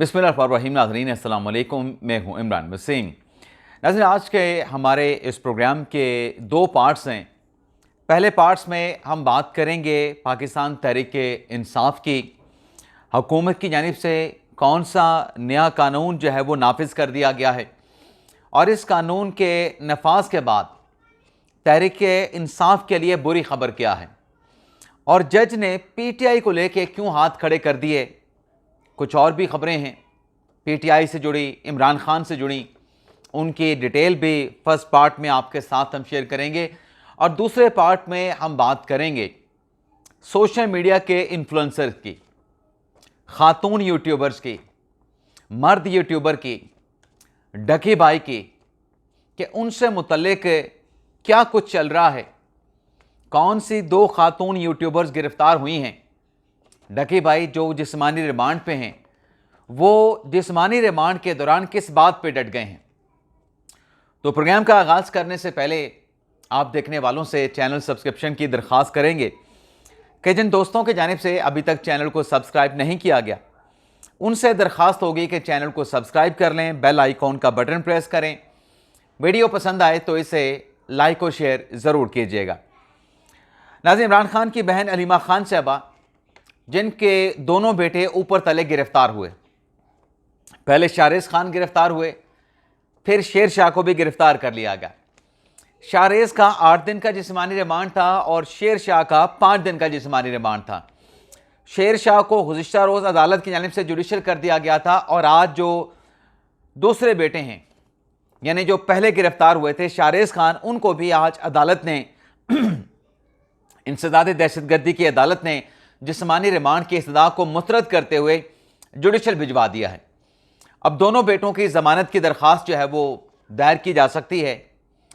बिस्मिल्लाहिर्रहमानिर्रहीम। नाज़रीन अस्सलाम वालेकुम, मैं हूँ इमरान वसीम। नाज़रीन, आज के हमारे इस प्रोग्राम के दो पार्ट्स हैं। पहले पार्ट्स में हम बात करेंगे पाकिस्तान तहरीक-ए-इंसाफ की हुकूमत की जानिब से कौन सा नया कानून जो है वो नाफिज कर दिया गया है और इस कानून के नफाज के बाद तहरीक-ए-इंसाफ के लिए बुरी खबर क्या है और जज ने PTI को लेके क्यों हाथ खड़े कर दिए। कुछ और भी खबरें हैं PTI से जुड़ी, इमरान खान से जुड़ी, उनकी डिटेल भी फर्स्ट पार्ट में आपके साथ हम शेयर करेंगे और दूसरे पार्ट में हम बात करेंगे सोशल मीडिया के इन्फ्लुएंसर्स की, खातून यूट्यूबर्स की, मर्द यूट्यूबर की, डकी भाई की, कि उनसे मुतल्लिक क्या कुछ चल रहा है। कौन सी दो खातून यूट्यूबर्स गिरफ्तार हुई हैं। डकी भाई जो जिस्मानी रिमांड पे हैं, वो जिस्मानी रिमांड के दौरान किस बात पे डट गए हैं। तो प्रोग्राम का आगाज़ करने से पहले आप देखने वालों से चैनल सब्सक्रिप्शन की दरख्वास्त करेंगे कि जिन दोस्तों की जानिब से अभी तक चैनल को सब्सक्राइब नहीं किया गया, उनसे दरख्वास्त होगी कि चैनल को सब्सक्राइब कर लें, बेल आइकॉन का बटन प्रेस करें। वीडियो पसंद आए तो इसे लाइक और शेयर ज़रूर कीजिएगा। नाज़रीन, इमरान खान की बहन अलीमा खान साहबा, जिनके दोनों बेटे ऊपर तले गिरफ्तार हुए, पहले शाहरेज़ खान गिरफ्तार हुए, फिर शेर शाह को भी गिरफ्तार कर लिया गया। शाहरेज़ का 8 दिन का जिस्मानी रिमांड था और शेर शाह का 5 दिन का जिस्मानी रिमांड था। शेर शाह को गुज़िश्ता रोज़ अदालत की जानिब से जुडिशल कर दिया गया था और आज जो दूसरे बेटे हैं, यानी जो पहले गिरफ्तार हुए थे शाहरेज़ खान, उनको भी आज अदालत ने इंसदाद दहशतगर्दी की अदालत ने जिस्मानी रिमांड की इस्तदा को मुस्तरद करते हुए जुडिशल भिजवा दिया है। अब दोनों बेटों की ज़मानत की दरख्वास्त जो है वो दायर की जा सकती है,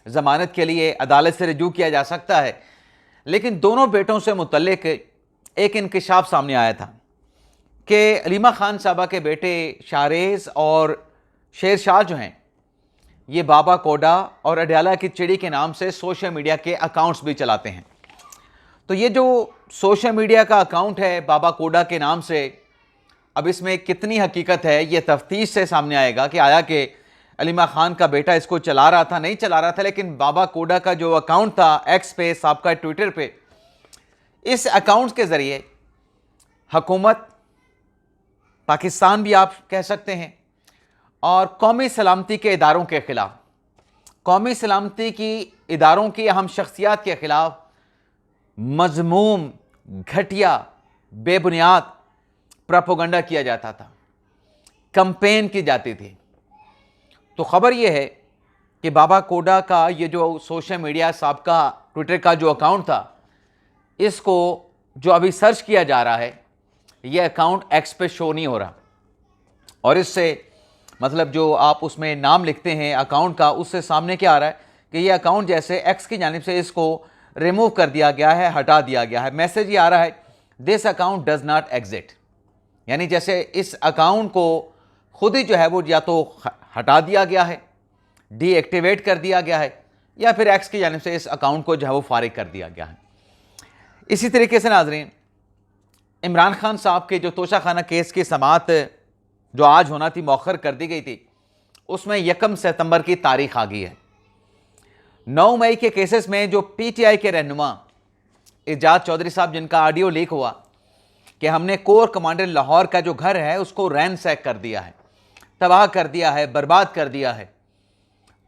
ज़मानत के लिए अदालत से रजू किया जा सकता है। लेकिन दोनों बेटों से मुतल्लिक एक इंकशाफ सामने आया था कि अलीमा खान साहबा के बेटे शाहरेज़ और शेर शाह जो हैं, ये बाबा कोडा और अडयाला की चिड़ी के नाम से सोशल मीडिया के अकाउंट्स भी चलाते हैं। तो ये जो सोशल मीडिया का अकाउंट है बाबा कोडा के नाम से, अब इसमें कितनी हकीकत है ये तफ्तीश से सामने आएगा कि आया कि अलीमा खान का बेटा इसको चला रहा था, नहीं चला रहा था, लेकिन बाबा कोडा का जो अकाउंट था एक्स पे, साबका ट्विटर पे, इस अकाउंट के ज़रिए हुकूमत, पाकिस्तान भी आप कह सकते हैं, और कौमी सलामती के इदारों के ख़िलाफ़, कौमी सलामती की इदारों की अहम शख्सियात के ख़िलाफ़ मज़मूम, घटिया, बेबुनियाद प्रोपेगेंडा किया जाता था, कैंपेन की जाती थी। तो ख़बर यह है कि बाबा कोडा का ये जो सोशल मीडिया साबका ट्विटर का जो अकाउंट था, इसको जो अभी सर्च किया जा रहा है, ये अकाउंट एक्स पे शो नहीं हो रहा और इससे मतलब जो आप उसमें नाम लिखते हैं अकाउंट का, उससे सामने क्या आ रहा है कि ये अकाउंट जैसे एक्स की जानिब से इसको रिमूव कर दिया गया है, हटा दिया गया है। मैसेज ये आ रहा है, this account does not exit, यानी जैसे इस अकाउंट को खुद ही जो है वो या तो हटा दिया गया है, डीएक्टिवेट कर दिया गया है, या फिर एक्स की जानिब से इस अकाउंट को जो है वो फारिग कर दिया गया है। इसी तरीके से नाज़रीन, इमरान खान साहब के जो तोशाखाना केस की समाअत जो आज होना थी मौखर कर दी गई थी, उसमें 1 सितंबर की तारीख आ गई है। 9 मई के केसेस में जो PTI के रहनुमा इजाज़ चौधरी साहब, जिनका ऑडियो लीक हुआ कि हमने कोर कमांडर लाहौर का जो घर है उसको रैनसैक कर दिया है, तबाह कर दिया है, बर्बाद कर दिया है,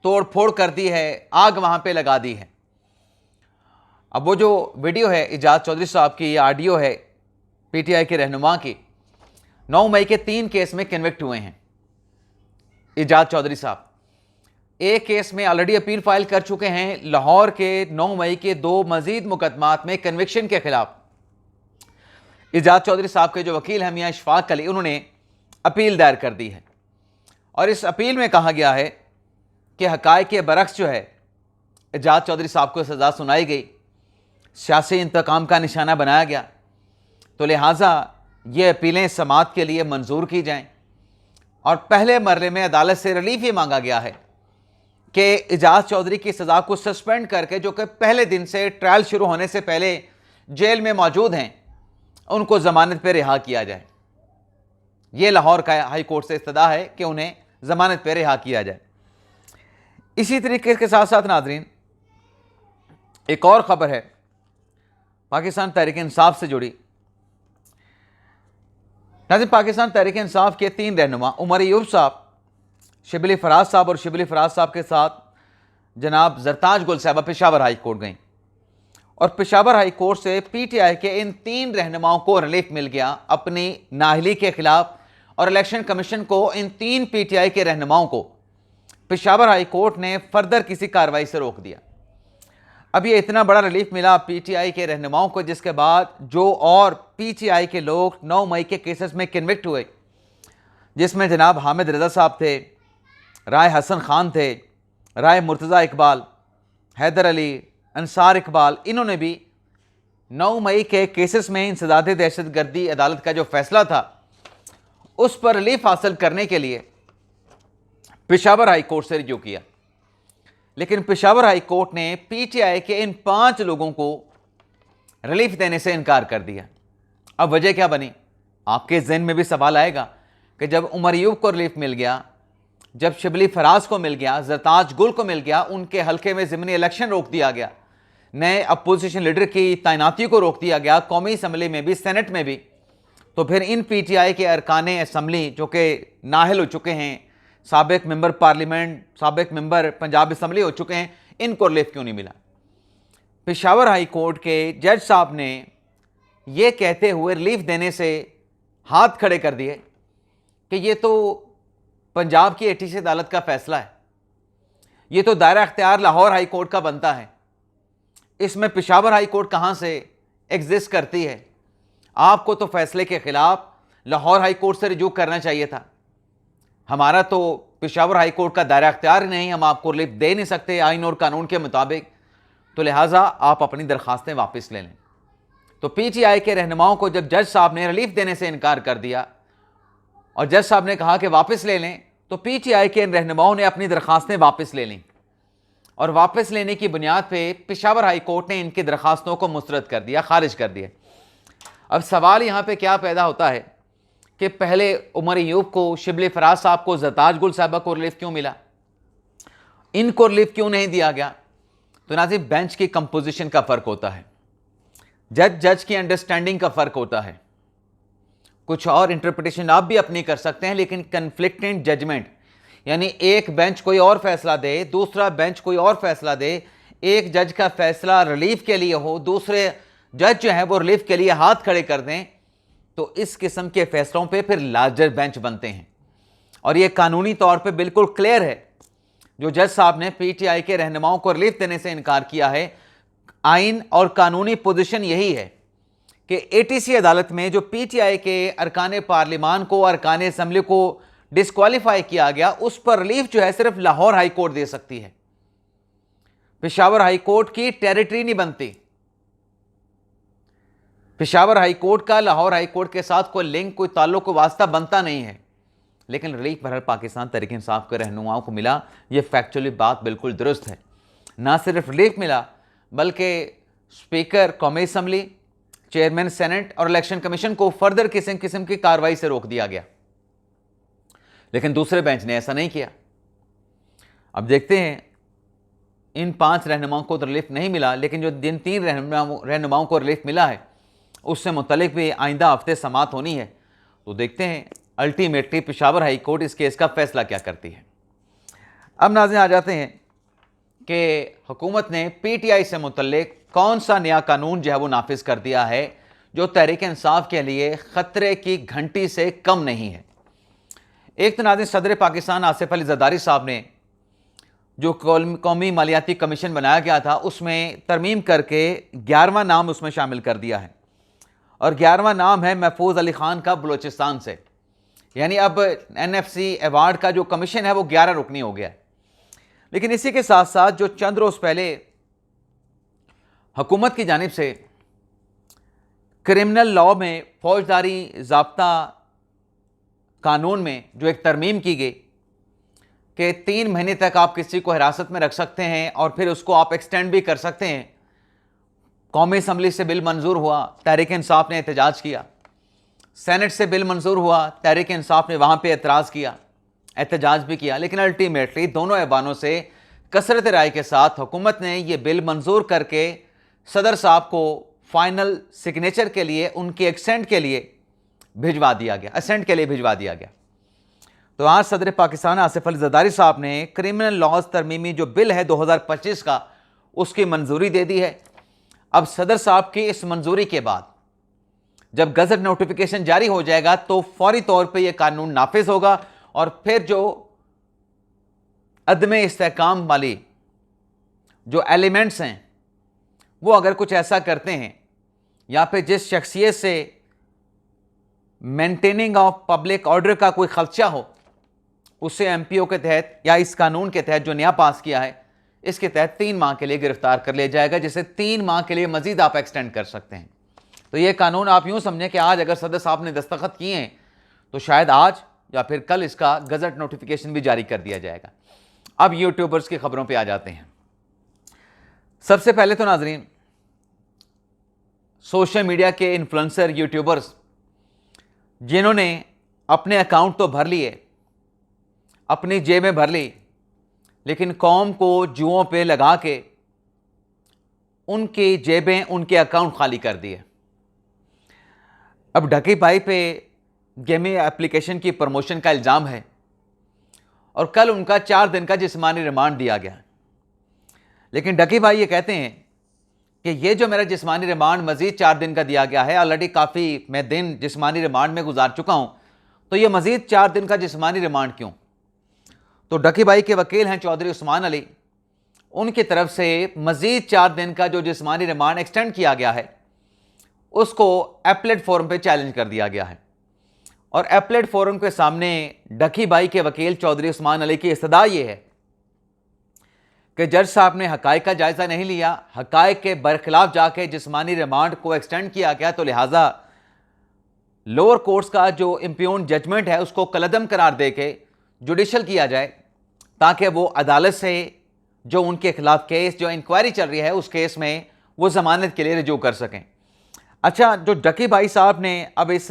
तोड़ फोड़ कर दी है, आग वहाँ पे लगा दी है। अब वो जो वीडियो है इजाज़ चौधरी साहब की, ये ऑडियो है PTI के रहनुमा की, 9 मई के 3 केस में कन्विक्ट हुए हैं इजाज़ चौधरी साहब। एक केस में ऑलरेडी अपील फाइल कर चुके हैं। लाहौर के 9 मई के 2 मजीद मुकदमात में कन्विक्शन के खिलाफ इजाज़ चौधरी साहब के जो वकील हैं मियां इशफाक अली, उन्होंने अपील दायर कर दी है और इस अपील में कहा गया है कि हक़ाइक़ के बरक्स जो है इजाज़ चौधरी साहब को सज़ा सुनाई गई, सियासी इंतकाम का निशाना बनाया गया, तो लिहाजा ये अपीलें समाअत के लिए मंजूर की जाएं और पहले मरले में अदालत से रिलीफ ये मांगा गया है कि इजाज़ चौधरी की सज़ा को सस्पेंड करके, जो कि पहले दिन से ट्रायल शुरू होने से पहले जेल में मौजूद हैं, उनको ज़मानत पर रिहा किया जाए। ये लाहौर का हाई कोर्ट से इस्तदा है कि उन्हें ज़मानत पर रिहा किया जाए। इसी तरीके के साथ साथ नाज़रीन, एक और ख़बर है पाकिस्तान तहरीक इंसाफ से जुड़ी। नाज़रीन, पाकिस्तान तहरीक इंसाफ के 3 रहनुमा उमर अयूब साहब, शिबली फराज साहब और शिबली फराज साहब के साथ जनाब जरताज गुल साहबा पेशावर हाई कोर्ट गई और पेशावर हाई कोर्ट से पीटीआई के इन 3 रहनुमाओं को रिलीफ मिल गया अपनी नाअहली के खिलाफ, और इलेक्शन कमीशन को इन 3 पीटीआई के रहनुमाओं को पेशावर हाई कोर्ट ने फर्दर किसी कार्रवाई से रोक दिया। अब ये इतना बड़ा रिलीफ मिला पीटीआई के रहनुमाओं को, जिसके बाद जो और पीटीआई के लोग 9 मई के केसेस में कन्विक्ट हुए, जिसमें जनाब हामिद रजा साहब थे, राय हसन खान थे, राय मुर्तज़ा इकबाल, हैदर अली, अंसार इकबाल, इन्होंने भी 9 मई के केसेस में इंसदाद दहशतगर्दी अदालत का जो फैसला था उस पर रिलीफ हासिल करने के लिए पेशावर हाई कोर्ट से रिव्यू किया। लेकिन पेशावर हाई कोर्ट ने पीटीआई के इन 5 लोगों को रिलीफ देने से इनकार कर दिया। अब वजह क्या बनी? आपके जहन में भी सवाल आएगा कि जब उमर अयूब को रिलीफ मिल गया, जब शिबली फराज को मिल गया, जरताज गुल को मिल गया, उनके हल्के में ज़िमनी इलेक्शन रोक दिया गया, नए अपोजिशन लीडर की तैनाती को रोक दिया गया, कौमी असम्बली में भी, सेनेट में भी, तो फिर इन पीटीआई के अरकान असम्बली जो कि नाहल हो चुके हैं, साबिक मेंबर पार्लियामेंट, साबिक मेंबर पंजाब असम्बली हो चुके हैं, इनको रिलीफ क्यों नहीं मिला? पेशावर हाई कोर्ट के जज साहब ने ये कहते हुए रिलीफ देने से हाथ खड़े कर दिए कि ये तो पंजाब की एटीसी अदालत का फैसला है, ये तो दायरा अख्तियार लाहौर हाई कोर्ट का बनता है, इसमें पेशावर हाई कोर्ट कहाँ से एग्जिस्ट करती है? आपको तो फैसले के खिलाफ लाहौर हाई कोर्ट से रिजू करना चाहिए था। हमारा तो पेशावर हाई कोर्ट का दायरा अख्तियार ही नहीं, हम आपको रिलीफ दे नहीं सकते आइन और कानून के मुताबिक, तो लिहाजा आप अपनी दरखास्तें वापस ले लें। तो पीटीआई के रहनुमाओं को जब जज साहब ने रिलीफ देने से इनकार कर दिया और जज साहब ने कहा कि वापस ले लें, तो पीटीआई के इन रहनुमाओं ने अपनी दरखास्तें वापस ले लीं और वापस लेने की बुनियाद पे पेशावर हाई कोर्ट ने इनकी दरखास्तों को मुस्तरद कर दिया, खारिज कर दिया। अब सवाल यहाँ पे क्या पैदा होता है कि पहले उमर अयूब को, शिबली फराज साहब को, जरताज गुल साहबा को रिलीफ क्यों मिला, इनको रिलीफ क्यों नहीं दिया गया? तो नाज़रीन, बेंच की कंपोजिशन का फ़र्क होता है, जज की अंडरस्टैंडिंग का फ़र्क होता है। कुछ और इंटरप्रिटेशन आप भी अपनी कर सकते हैं, लेकिन कन्फ्लिक्टेंट जजमेंट, यानी एक बेंच कोई और फैसला दे, दूसरा बेंच कोई और फैसला दे, एक जज का फैसला रिलीफ के लिए हो, दूसरे जज जो है वो रिलीफ के लिए हाथ खड़े कर दें, तो इस किस्म के फैसलों पे फिर लार्जर बेंच बनते हैं। और ये कानूनी तौर पे बिल्कुल क्लियर है, जो जज साहब ने पीटीआई के रहनुमाओं को रिलीफ देने से इनकार किया है, आइन और कानूनी पोजीशन यही है कि एटीसी अदालत में जो पीटीआई के अरकान पार्लिमान को, अरकान असम्बली को डिस्क्वालीफाई किया गया, उस पर रिलीफ जो है सिर्फ लाहौर हाई कोर्ट दे सकती है। पेशावर हाई कोर्ट की टेरिटरी नहीं बनती, पेशावर हाई कोर्ट का लाहौर हाई कोर्ट के साथ कोई लिंक, कोई ताल्लुक, कोई वास्ता बनता नहीं है। लेकिन रिलीफ बहरहाल पाकिस्तान तहरीक इंसाफ के रहनुमाओं को मिला, यह फैक्चुअली बात बिल्कुल दुरुस्त है। ना सिर्फ रिलीफ मिला, बल्कि स्पीकर कौमी असम्बली, चेयरमैन सेनेट और इलेक्शन कमीशन को फर्दर किस्म की कार्रवाई से रोक दिया गया। लेकिन दूसरे बेंच ने ऐसा नहीं किया। अब देखते हैं, इन 5 रहनुमाओं को तो रिलीफ नहीं मिला, लेकिन जो जिन 3 रहनुमाओं को रिलीफ मिला है उससे मुतल्लिक भी आइंदा हफ्ते समात होनी है, तो देखते हैं अल्टीमेटली पेशावर हाई कोर्ट इस केस का फैसला क्या करती है। अब नाज़रीन, आ जाते हैं कि हुकूमत ने पीटीआई से मुतल्लिक कौन सा नया कानून जो है वो नाफिज कर दिया है, जो तहरीक इंसाफ के लिए ख़तरे की घंटी से कम नहीं है। एक तो नाज़रीन, सदर पाकिस्तान आसिफ अली ज़रदारी साहब ने जो कौमी मालियाती कमीशन बनाया गया था उसमें तरमीम करके 11वां नाम उसमें शामिल कर दिया है, और 11वां नाम है महफूज अली ख़ान का बलूचिस्तान से। यानी अब NFC अवार्ड का जो कमीशन है वो 11 रुकनी हो गया है। लेकिन इसी के साथ साथ जो चंद रोज़ पहले हुकूमत की जानिब से क्रिमिनल लॉ में, फौजदारी ज़ाब्ता कानून में जो एक तरमीम की गई कि 3 महीने तक आप किसी को हिरासत में रख सकते हैं और फिर उसको आप एक्सटेंड भी कर सकते हैं, कौमी असम्बली से बिल मंजूर हुआ, तहरीक इंसाफ ने एहतजाज किया, सेनेट से बिल मंजूर हुआ, तहरीक इंसाफ ने वहाँ पे एतराज़ किया, एहतजाज भी किया, लेकिन अल्टीमेटली दोनों ऐवानों से कसरत राय के साथ हुकूमत ने यह बिल मंजूर करके सदर साहब को फाइनल सिग्नेचर के लिए, उनके एक्सेंट के लिए भिजवा दिया गया, असेंट के लिए भिजवा दिया गया। तो आज सदर पाकिस्तान आसिफ अली जरदारी साहब ने क्रिमिनल लॉज तरमीमी जो बिल है 2025 का, उसकी मंजूरी दे दी है। अब सदर साहब की इस मंजूरी के बाद जब गजट नोटिफिकेशन जारी हो जाएगा तो फौरी तौर पे यह कानून नाफिज होगा और फिर जो अदम इस्तेहकाम वाली जो एलिमेंट्स हैं वो अगर कुछ ऐसा करते हैं या फिर जिस शख्सियत से मेंटेनिंग ऑफ पब्लिक ऑर्डर का कोई खदशा हो, उसे एमपीओ के तहत या इस कानून के तहत जो नया पास किया है इसके तहत 3 माह के लिए गिरफ्तार कर लिया जाएगा, जिसे 3 माह के लिए मजीद आप एक्सटेंड कर सकते हैं। तो ये कानून आप यूं समझें कि आज अगर सदर साहब ने दस्तखत किए हैं तो शायद आज या फिर कल इसका गजट नोटिफिकेशन भी जारी कर दिया जाएगा। अब यूट्यूबर्स की खबरों पे आ जाते हैं। सबसे पहले तो नाजरीन, सोशल मीडिया के इन्फ्लुएंसर यूट्यूबर्स जिन्होंने अपने अकाउंट तो भर लिए, अपनी जेबें भर ली, लेकिन कौम को जुओं पे लगा के उनकी जेबें, उनके अकाउंट खाली कर दिए। अब ढकी भाई पे गेमिंग एप्लीकेशन की प्रमोशन का इल्ज़ाम है और कल उनका 4 दिन का जिस्मानी रिमांड दिया गया। लेकिन ढकी भाई ये कहते हैं कि ये जो मेरा जिस्मानी रिमांड मज़ीद 4 दिन का दिया गया है, ऑलरेडी काफ़ी मैं दिन जिस्मानी रिमांड में गुजार चुका हूँ, तो ये मज़ीद 4 दिन का जिस्मानी रिमांड क्यों? तो ढकी भाई के वकील हैं चौधरी उस्मान अली, उनकी तरफ से मज़ीद 4 दिन का जो जिस्मानी रिमांड एक्सटेंड किया गया है उसको एपलेट फोरम पे चैलेंज कर दिया गया है और एपलेट फोरम के सामने ढकी भाई के वकील चौधरी उस्मान अली की इस्तदा ये है कि जज साहब ने हकायक का जायज़ा नहीं लिया, हकायक के बरखिलाफ जाके जिस्मानी रिमांड को एक्सटेंड किया गया, तो लिहाजा लोअर कोर्ट्स का जो इम्प्यून जजमेंट है उसको कलअदम करार दे के जुडिशल किया जाए ताकि वो अदालत से जो उनके खिलाफ केस, जो इंक्वायरी चल रही है उस केस में वो ज़मानत के लिए रिजू कर सकें। अच्छा, जो ढकी भाई साहब ने अब इस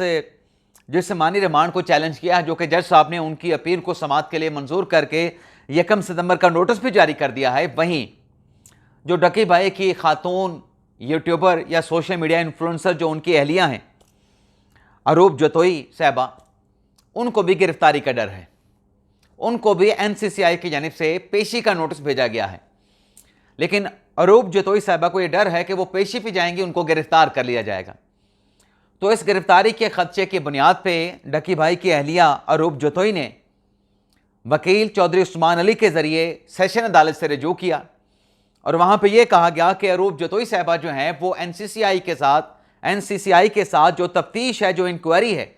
जिस्मानी रिमांड को चैलेंज किया, जो कि जज साहब ने उनकी अपील को समाअत के लिए मंजूर करके 1 सितंबर का नोटिस भी जारी कर दिया है, वहीं जो ढकी भाई की खातून यूट्यूबर या सोशल मीडिया इन्फ्लुएंसर जो उनकी अहलियाँ हैं अरूप जतोई साहबा, उनको भी गिरफ्तारी का डर है, उनको भी एनसीसीआई की जानिब से पेशी का नोटिस भेजा गया है। लेकिन अरूप जतोई साहबा को यह डर है कि वो पेशी पे जाएंगी, उनको गिरफ्तार कर लिया जाएगा। तो इस गिरफ्तारी के खदशे की बुनियाद पे ढकी भाई की अहलिया अरूप जतोई ने वकील चौधरी उस्मान अली के ज़रिए सेशन अदालत से रजू किया और वहाँ पे ये कहा गया कि अरूप जतोई साहबा जो हैं वो एनसीसीआई के साथ जो तफ्तीश है, जो इंक्वायरी है,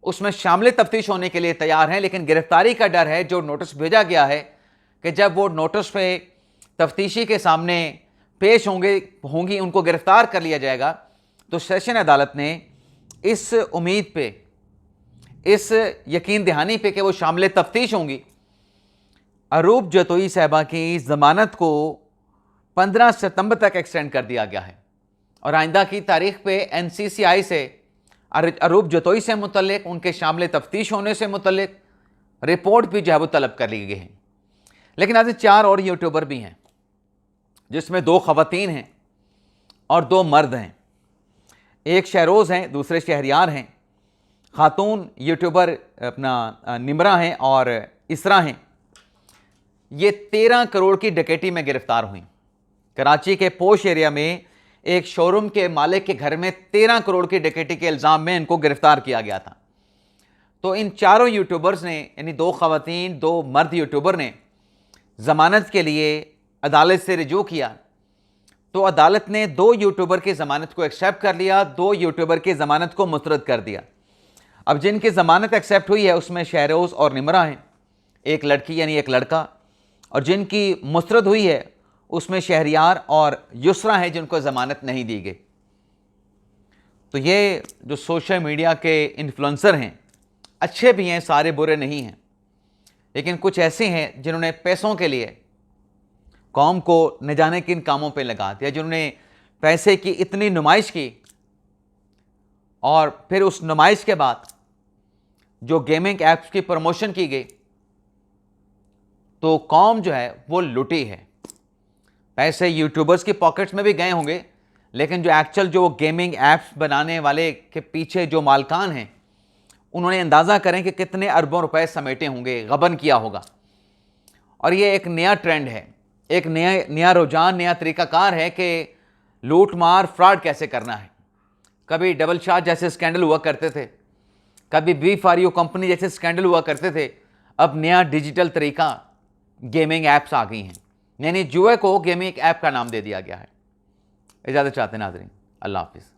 उसमें शामिल तफ्तीश होने के लिए तैयार हैं, लेकिन गिरफ्तारी का डर है। जो नोटिस भेजा गया है कि जब वो नोटिस पे तफ्तीशी के सामने पेश होंगी, उनको गिरफ्तार कर लिया जाएगा। तो सेशन अदालत ने इस उम्मीद पे, इस यकीन दहानी पे कि वो शामिल तफ्तीश होंगी, अरूप जतोई साहबा की ज़मानत को 15 सितंबर तक एक्सटेंड कर दिया गया है और आइंदा की तारीख पे एनसीसीआई से अरूप जतोई से मुतल्लिक, उनके शामिल तफ्तीश होने से मुतल्लिक रिपोर्ट भी जो है वो तलब कर ली गई है। लेकिन आज 4 और यूट्यूबर भी हैं, जिसमें 2 ख़वातीन हैं और 2 मर्द हैं। एक शहरोज़ हैं, दूसरे शहरियार हैं। खातून यूट्यूबर अपना निमरा हैं और इसरा हैं। ये 13 करोड़ की डकैती में गिरफ्तार हुई। कराची के पोश एरिया में एक शोरूम के मालिक के घर में 13 करोड़ की डकैती के इल्ज़ाम में इनको गिरफ्तार किया गया था। तो इन चारों यूट्यूबर्स ने, यानी 2 ख़वातीन 2 मर्द यूट्यूबर ने ज़मानत के लिए अदालत से रिजू किया। तो अदालत ने 2 यूट्यूबर की ज़मानत को एक्सेप्ट कर लिया, 2 यूट्यूबर की ज़मानत को मुस्तरद कर दिया। अब जिनकी ज़मानत एक्सेप्ट हुई है उसमें शहरोज़ और निमरा हैं, एक लड़की यानी एक लड़का, और जिनकी मुस्तरद हुई है उसमें शहरियार और युसरा है जिनको ज़मानत नहीं दी गई। तो ये जो सोशल मीडिया के इन्फ्लुएंसर हैं, अच्छे भी हैं, सारे बुरे नहीं हैं, लेकिन कुछ ऐसे हैं जिन्होंने पैसों के लिए कौम को न जाने किन कामों पे लगा दिया, जिन्होंने पैसे की इतनी नुमाइश की और फिर उस नुमाइश के बाद जो गेमिंग ऐप्स की प्रमोशन की गई तो कौम जो है वो लुटी है। पैसे यूट्यूबर्स की पॉकेट्स में भी गए होंगे, लेकिन जो एक्चुअल जो गेमिंग ऐप्स बनाने वाले के पीछे जो मालकान हैं उन्होंने अंदाज़ा करें कि कितने अरबों रुपए समेटे होंगे, गबन किया होगा। और ये एक नया ट्रेंड है, एक नया रुझान, नया तरीकाकार है कि लूट मार फ्रॉड कैसे करना है। कभी डबल शॉट जैसे स्कैंडल हुआ करते थे, कभी बी4यू कंपनी जैसे स्कैंडल हुआ करते थे, अब नया डिजिटल तरीका गेमिंग ऐप्स आ गई हैं, यानी जुए को गेमिंग ऐप का नाम दे दिया गया है। इजाज़त चाहते हैं नाज़रीन, अल्लाह हाफिज़।